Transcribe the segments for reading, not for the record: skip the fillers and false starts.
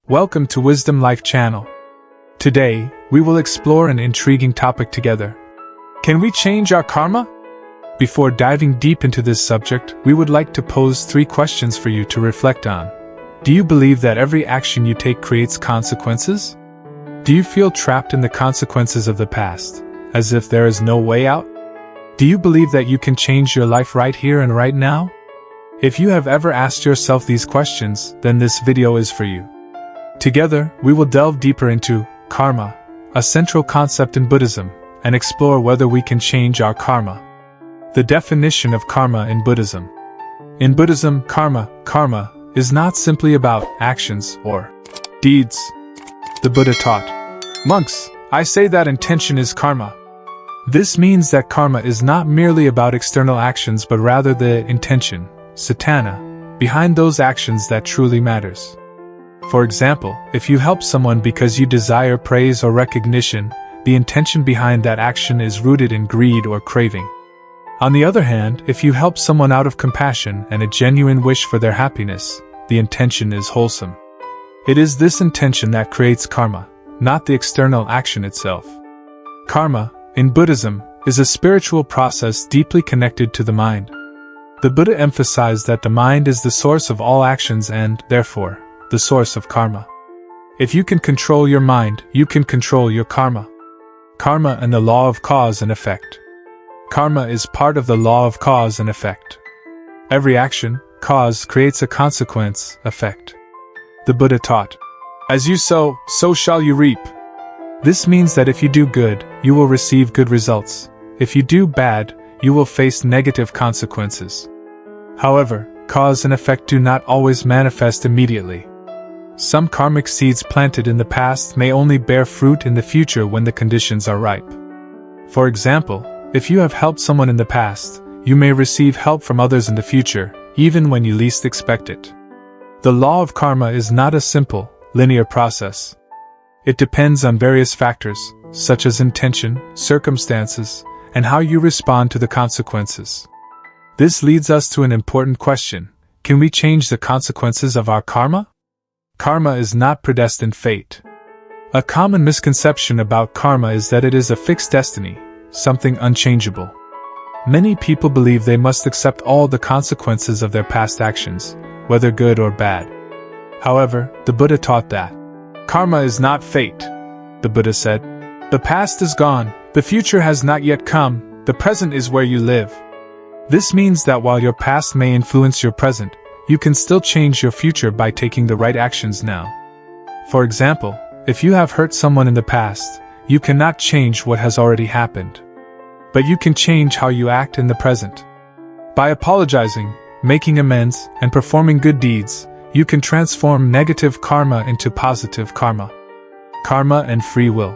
Welcome to Wisdom Life Channel. Today, we will explore an intriguing topic together. Can we change our karma? Before diving deep into this subject, we would like to pose 3 questions for you to reflect on. Do you believe that every action you take creates consequences? Do you feel trapped in the consequences of the past, as if there is no way out? Do you believe that you can change your life right here and right now? If you have ever asked yourself these questions, then this video is for you. Together, we will delve deeper into karma, a central concept in Buddhism, and explore whether we can change our karma. The definition of karma in Buddhism. In Buddhism, karma is not simply about actions or deeds. The Buddha taught, "Monks, I say that intention is karma." This means that karma is not merely about external actions but rather the intention, cetana, behind those actions that truly matters. For example, if you help someone because you desire praise or recognition, the intention behind that action is rooted in greed or craving. On the other hand, if you help someone out of compassion and a genuine wish for their happiness, the intention is wholesome. It is this intention that creates karma, not the external action itself. Karma, in Buddhism, is a spiritual process deeply connected to the mind. The Buddha emphasized that the mind is the source of all actions and, therefore, the source of karma. If you can control your mind, you can control your karma. Karma and the law of cause and effect. Karma is part of the law of cause and effect. Every action, cause, creates a consequence, effect. The Buddha taught, "As you sow, so shall you reap." This means that if you do good, you will receive good results. If you do bad, you will face negative consequences. However, cause and effect do not always manifest immediately. Some karmic seeds planted in the past may only bear fruit in the future when the conditions are ripe. For example, if you have helped someone in the past, you may receive help from others in the future, even when you least expect it. The law of karma is not a simple, linear process. It depends on various factors, such as intention, circumstances, and how you respond to the consequences. This leads us to an important question: can we change the consequences of our karma? Karma is not predestined fate. A common misconception about karma is that it is a fixed destiny, something unchangeable. Many people believe they must accept all the consequences of their past actions, whether good or bad. However, the Buddha taught that karma is not fate. The Buddha said, "The past is gone, the future has not yet come, the present is where you live." This means that while your past may influence your present, you can still change your future by taking the right actions now. For example, if you have hurt someone in the past, you cannot change what has already happened. But you can change how you act in the present. By apologizing, making amends, and performing good deeds, you can transform negative karma into positive karma. Karma and free will.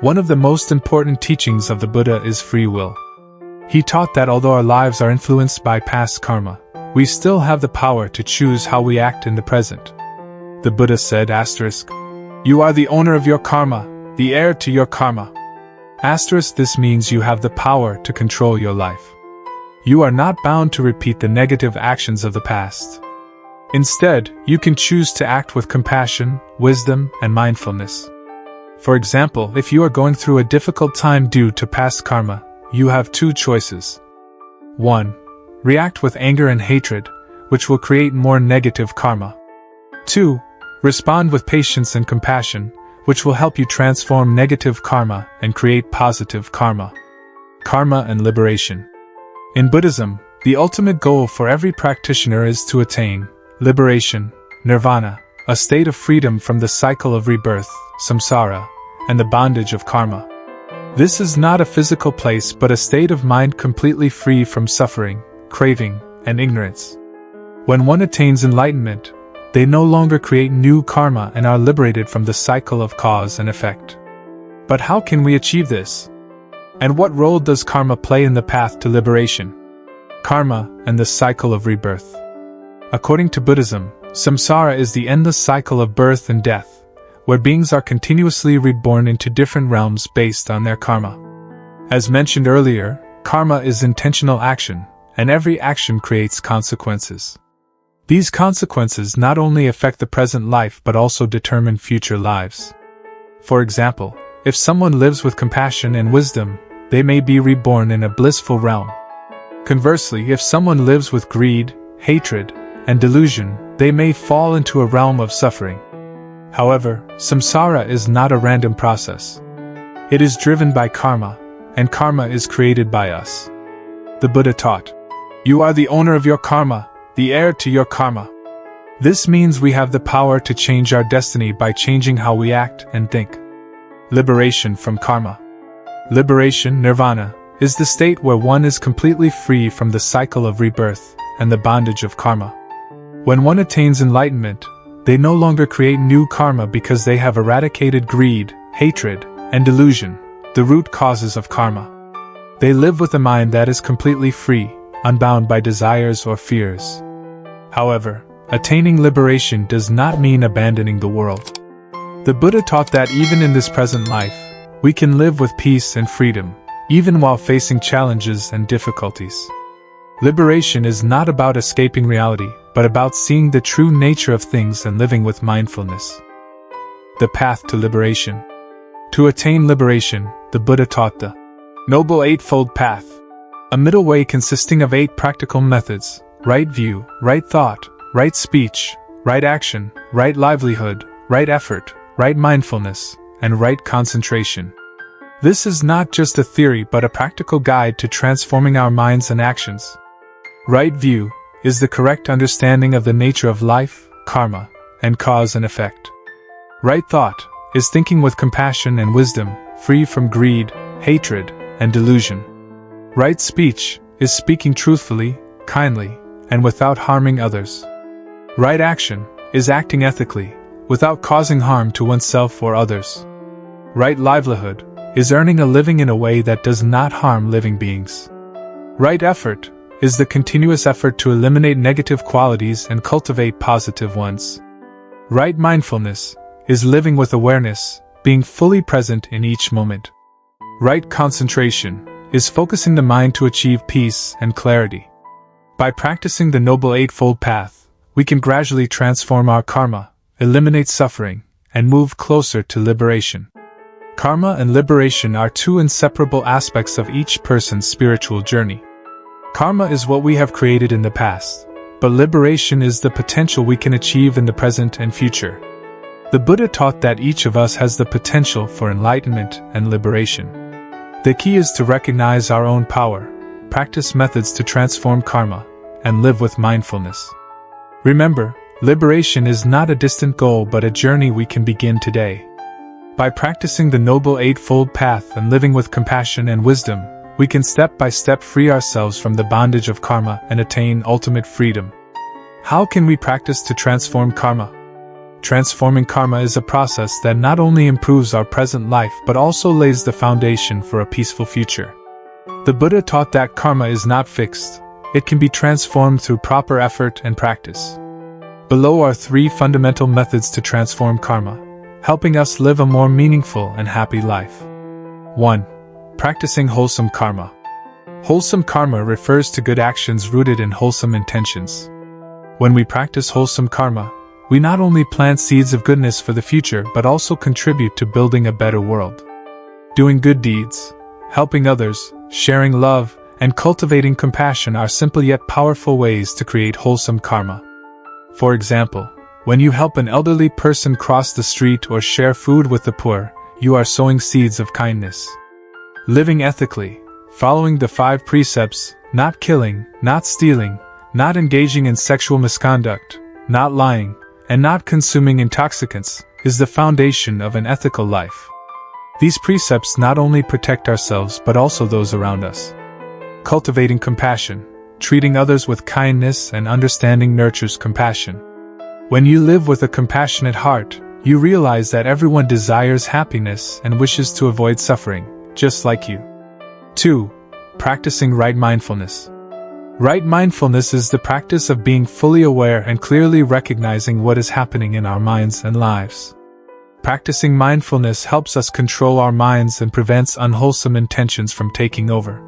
One of the most important teachings of the Buddha is free will. He taught that although our lives are influenced by past karma, we still have the power to choose how we act in the present. The Buddha said, "You are the owner of your karma, the heir to your karma." This means you have the power to control your life. You are not bound to repeat the negative actions of the past. Instead, you can choose to act with compassion, wisdom, and mindfulness. For example, if you are going through a difficult time due to past karma, you have 2 choices. 1. React with anger and hatred, which will create more negative karma. 2. Respond with patience and compassion, which will help you transform negative karma and create positive karma. Karma and liberation. In Buddhism, the ultimate goal for every practitioner is to attain liberation, nirvana, a state of freedom from the cycle of rebirth, samsara, and the bondage of karma. This is not a physical place but a state of mind completely free from suffering, craving, and ignorance. When one attains enlightenment, they no longer create new karma and are liberated from the cycle of cause and effect. But how can we achieve this? And what role does karma play in the path to liberation? Karma and the cycle of rebirth. According to Buddhism, samsara is the endless cycle of birth and death, where beings are continuously reborn into different realms based on their karma. As mentioned earlier, karma is intentional action, and every action creates consequences. These consequences not only affect the present life but also determine future lives. For example, if someone lives with compassion and wisdom, they may be reborn in a blissful realm. Conversely, if someone lives with greed, hatred, and delusion, they may fall into a realm of suffering. However, samsara is not a random process. It is driven by karma, and karma is created by us. The Buddha taught, "You are the owner of your karma, the heir to your karma." This means we have the power to change our destiny by changing how we act and think. Liberation from karma. Liberation, nirvana, is the state where one is completely free from the cycle of rebirth and the bondage of karma. When one attains enlightenment, they no longer create new karma because they have eradicated greed, hatred, and delusion, the root causes of karma. They live with a mind that is completely free, unbound by desires or fears. However, attaining liberation does not mean abandoning the world. The Buddha taught that even in this present life, we can live with peace and freedom, even while facing challenges and difficulties. Liberation is not about escaping reality, but about seeing the true nature of things and living with mindfulness. The path to liberation. To attain liberation, the Buddha taught the Noble Eightfold Path, a middle way consisting of 8 practical methods: right view, right thought, right speech, right action, right livelihood, right effort, right mindfulness, and right concentration. This is not just a theory but a practical guide to transforming our minds and actions. Right view is the correct understanding of the nature of life, karma, and cause and effect. Right thought is thinking with compassion and wisdom, free from greed, hatred, and delusion. Right speech is speaking truthfully, kindly, and without harming others. Right action is acting ethically, without causing harm to oneself or others. Right livelihood is earning a living in a way that does not harm living beings. Right effort is the continuous effort to eliminate negative qualities and cultivate positive ones. Right mindfulness is living with awareness, being fully present in each moment. Right concentration is focusing the mind to achieve peace and clarity. By practicing the Noble Eightfold Path, we can gradually transform our karma, eliminate suffering, and move closer to liberation. Karma and liberation are 2 inseparable aspects of each person's spiritual journey. Karma is what we have created in the past, but liberation is the potential we can achieve in the present and future. The Buddha taught that each of us has the potential for enlightenment and liberation. The key is to recognize our own power, practice methods to transform karma, and live with mindfulness. Remember, liberation is not a distant goal but a journey we can begin today. By practicing the Noble Eightfold Path and living with compassion and wisdom, we can step by step free ourselves from the bondage of karma and attain ultimate freedom. How can we practice to transform karma? Transforming karma is a process that not only improves our present life but also lays the foundation for a peaceful future. The Buddha taught that karma is not fixed, it can be transformed through proper effort and practice. Below are 3 fundamental methods to transform karma, helping us live a more meaningful and happy life. 1. Practicing wholesome karma. Wholesome karma refers to good actions rooted in wholesome intentions. When we practice wholesome karma, we not only plant seeds of goodness for the future but also contribute to building a better world. Doing good deeds, helping others, sharing love, and cultivating compassion are simple yet powerful ways to create wholesome karma. For example, when you help an elderly person cross the street or share food with the poor, you are sowing seeds of kindness. Living ethically, following the 5 precepts, not killing, not stealing, not engaging in sexual misconduct, not lying, and not consuming intoxicants, is the foundation of an ethical life. These precepts not only protect ourselves but also those around us. Cultivating compassion, treating others with kindness and understanding nurtures compassion. When you live with a compassionate heart, you realize that everyone desires happiness and wishes to avoid suffering, just like you. 2. Practicing right mindfulness. Right mindfulness is the practice of being fully aware and clearly recognizing what is happening in our minds and lives. Practicing mindfulness helps us control our minds and prevents unwholesome intentions from taking over.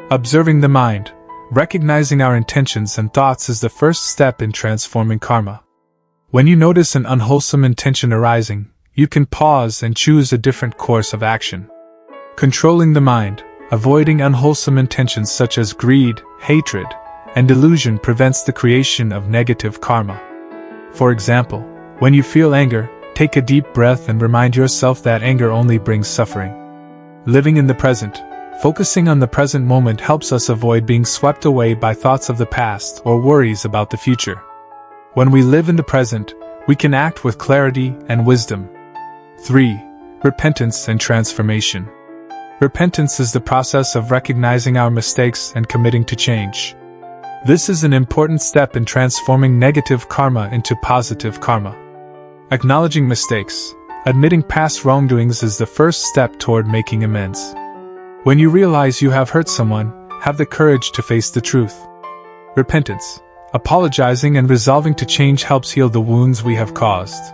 Observing the mind, recognizing our intentions and thoughts is the first step in transforming karma. When you notice an unwholesome intention arising, you can pause and choose a different course of action. Controlling the mind, avoiding unwholesome intentions such as greed, hatred, and delusion prevents the creation of negative karma. For example, when you feel anger, take a deep breath and remind yourself that anger only brings suffering. Living in the present, focusing on the present moment helps us avoid being swept away by thoughts of the past or worries about the future. When we live in the present, we can act with clarity and wisdom. 3. Repentance and transformation. Repentance is the process of recognizing our mistakes and committing to change. This is an important step in transforming negative karma into positive karma. Acknowledging mistakes, admitting past wrongdoings is the first step toward making amends. When you realize you have hurt someone, have the courage to face the truth. Repentance, apologizing and resolving to change helps heal the wounds we have caused.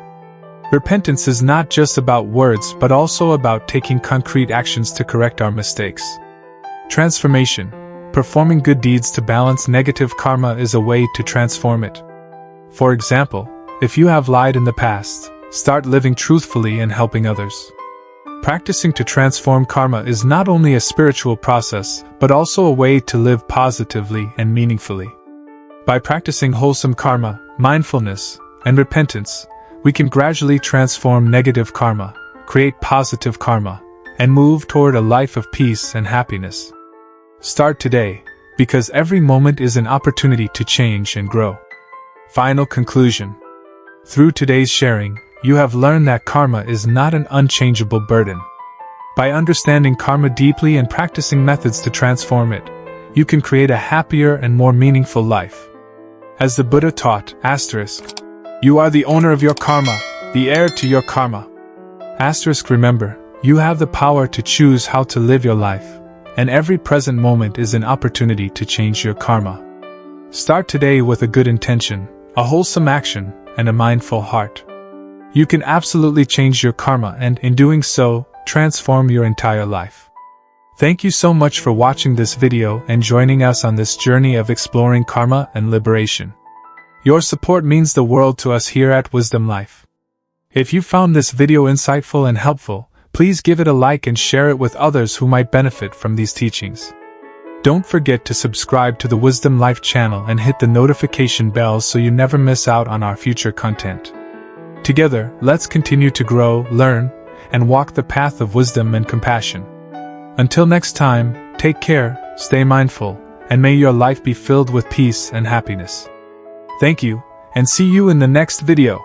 Repentance is not just about words but also about taking concrete actions to correct our mistakes. Transformation, performing good deeds to balance negative karma is a way to transform it. For example, if you have lied in the past, start living truthfully and helping others. Practicing to transform karma is not only a spiritual process but also a way to live positively and meaningfully. By practicing wholesome karma, mindfulness, and repentance, we can gradually transform negative karma, create positive karma, and move toward a life of peace and happiness. Start today, because every moment is an opportunity to change and grow. Final conclusion. Through today's sharing, you have learned that karma is not an unchangeable burden. By understanding karma deeply and practicing methods to transform it, you can create a happier and more meaningful life. As the Buddha taught, you are the owner of your karma, the heir to your karma. Remember, you have the power to choose how to live your life, and every present moment is an opportunity to change your karma. Start today with a good intention, a wholesome action, and a mindful heart. You can absolutely change your karma and, in doing so, transform your entire life. Thank you so much for watching this video and joining us on this journey of exploring karma and liberation. Your support means the world to us here at Wisdom Life. If you found this video insightful and helpful, please give it a like and share it with others who might benefit from these teachings. Don't forget to subscribe to the Wisdom Life channel and hit the notification bell so you never miss out on our future content. Together, let's continue to grow, learn, and walk the path of wisdom and compassion. Until next time, take care, stay mindful, and may your life be filled with peace and happiness. Thank you, and see you in the next video.